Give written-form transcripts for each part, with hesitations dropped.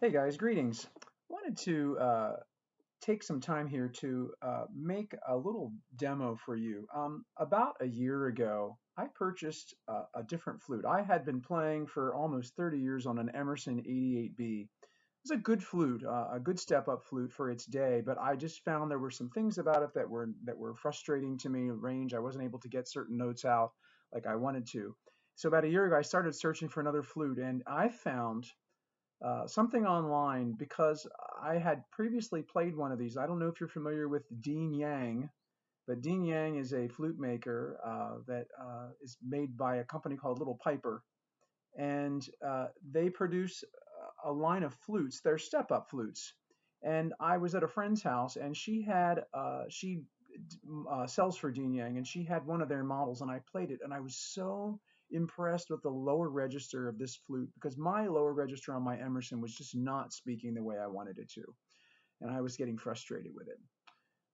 Hey guys, greetings. Wanted to take some time here to make a little demo for you. About a year ago, I purchased a different flute. I had been playing for almost 30 years on an Emerson 88B. It's a good flute, a good step-up flute for its day, but I just found there were some things about it that were frustrating to me. Range, I wasn't able to get certain notes out like I wanted to. So about a year ago, I started searching for another flute, and I found something online because I had previously played one of these. I don't know if you're familiar with Dean Yang, but Dean Yang is a flute maker that is made by a company called Little Piper, and they produce a line of flutes. They're step-up flutes. And I was at a friend's house, and she sells for Dean Yang, and she had one of their models, and I played it, and I was so impressed with the lower register of this flute because my lower register on my Emerson was just not speaking the way I wanted it to, and I was getting frustrated with it.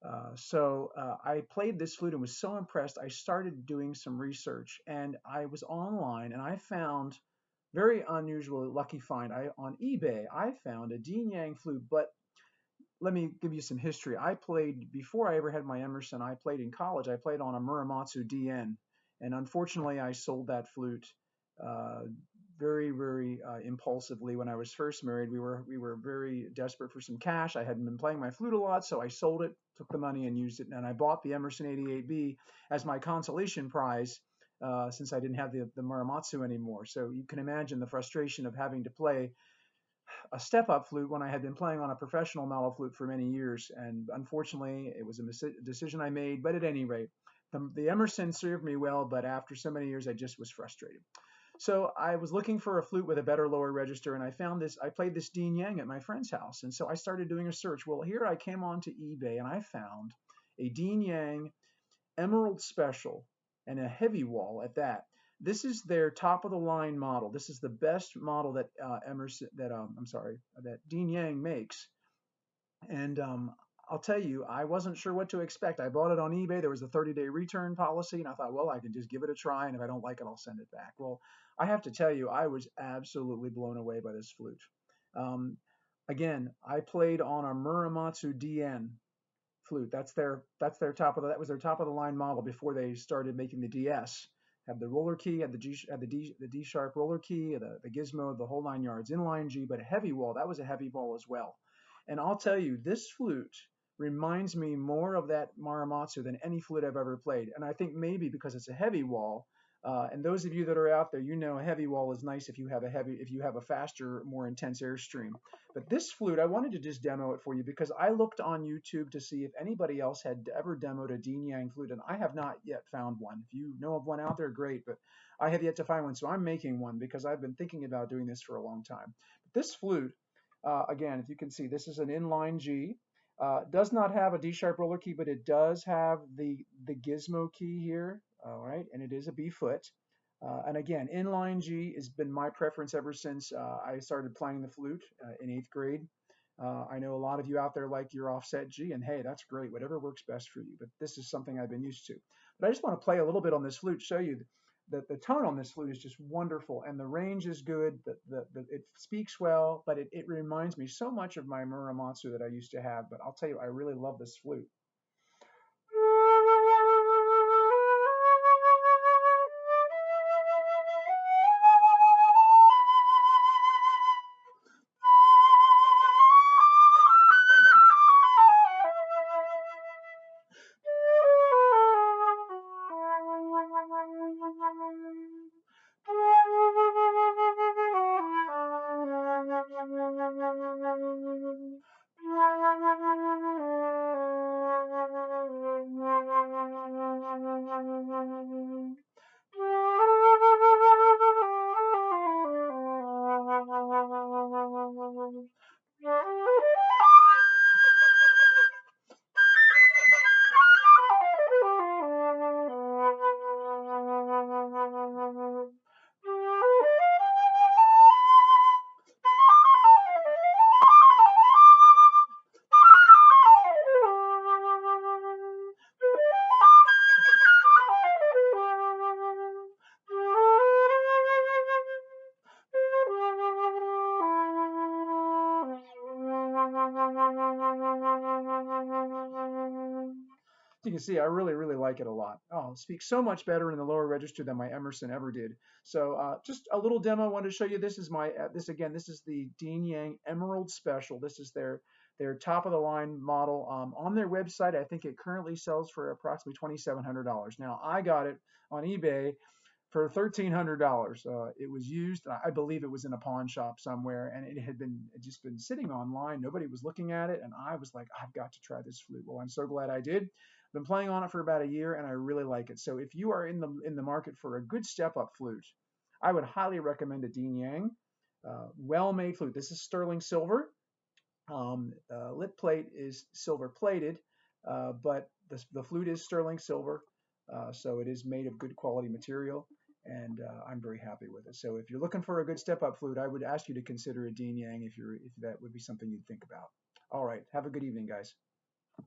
I played this flute and was so impressed. I started doing some research, and I was online, and I found very unusual, lucky find. On eBay, I found a Dean Yang flute, but let me give you some history. I played before I ever had my Emerson. I played in college. I played on a Muramatsu DN, and unfortunately, I sold that flute uh, very impulsively when I was first married. We were very desperate for some cash. I hadn't been playing my flute a lot, so I sold it, took the money, and used it. And I bought the Emerson 88B as my consolation prize. Since I didn't have the Muramatsu anymore. So you can imagine the frustration of having to play a step-up flute when I had been playing on a professional mellow flute for many years. And unfortunately, it was a decision I made. But at any rate, the Emerson served me well, but after so many years, I just was frustrated. So I was looking for a flute with a better lower register, and I found this. I played this Dean Yang at my friend's house, and so I started doing a search. Well, here I came onto eBay, and I found a Dean Yang Emerald Special and a heavy wall at that. This is their top of the line model. This is the best model that that Dean Yang makes. And I'll tell you, I wasn't sure what to expect. I bought it on eBay. There was a 30-day return policy, and I thought, well, I can just give it a try, and if I don't like it, I'll send it back. Well, I have to tell you, I was absolutely blown away by this flute. Um, Again, I played on a Muramatsu DN flute. That's their that was their top of the line model before they started making the DS. Had the roller key, had the D sharp roller key, the gizmo, the whole 9 yards, inline G, but a heavy wall. That was a heavy wall as well. And I'll tell you, this flute reminds me more of that Maramatsu than any flute I've ever played. And I think maybe because it's a heavy wall, and those of you that are out there, you know a heavy wall is nice if you have a faster, more intense airstream. But this flute, I wanted to just demo it for you because I looked on YouTube to see if anybody else had ever demoed a Dean Yang flute, and I have not yet found one. If you know of one out there, great, but I have yet to find one. So I'm making one because I've been thinking about doing this for a long time. But this flute, again, if you can see, this is an inline G. Does not have a D sharp roller key, but it does have the gizmo key here. All right, and it is a B foot. And again, inline G has been my preference ever since I started playing the flute in 8th grade. I know a lot of you out there like your offset G, and hey, that's great, whatever works best for you. But this is something I've been used to. But I just want to play a little bit on this flute, show you that the tone on this flute is just wonderful, and the range is good. It speaks well, but it reminds me so much of my Muramatsu that I used to have. But I'll tell you, I really love this flute. You can see I really like it a lot. Oh, it speaks so much better in the lower register than my Emerson ever did. So just a little demo I wanted to show you. This is my this is the Dean Yang Emerald Special. This is their top of the line model. On their website, I think it currently sells for approximately $2,700. Now I got it on eBay for $1,300. It was used. I believe it was in a pawn shop somewhere, and it just been sitting online. Nobody was looking at it, and I was like, I've got to try this flute. Well, I'm so glad I did. I've been playing on it for about a year, and I really like it. So if you are in the market for a good step up flute, I would highly recommend a Dean Yang. Well-made flute. This is sterling silver. Lip plate is silver plated, but the flute is sterling silver, so it is made of good quality material, and I'm very happy with it. So if you're looking for a good step up flute, I would ask you to consider a Dean Yang if that would be something you'd think about. All right, have a good evening, guys.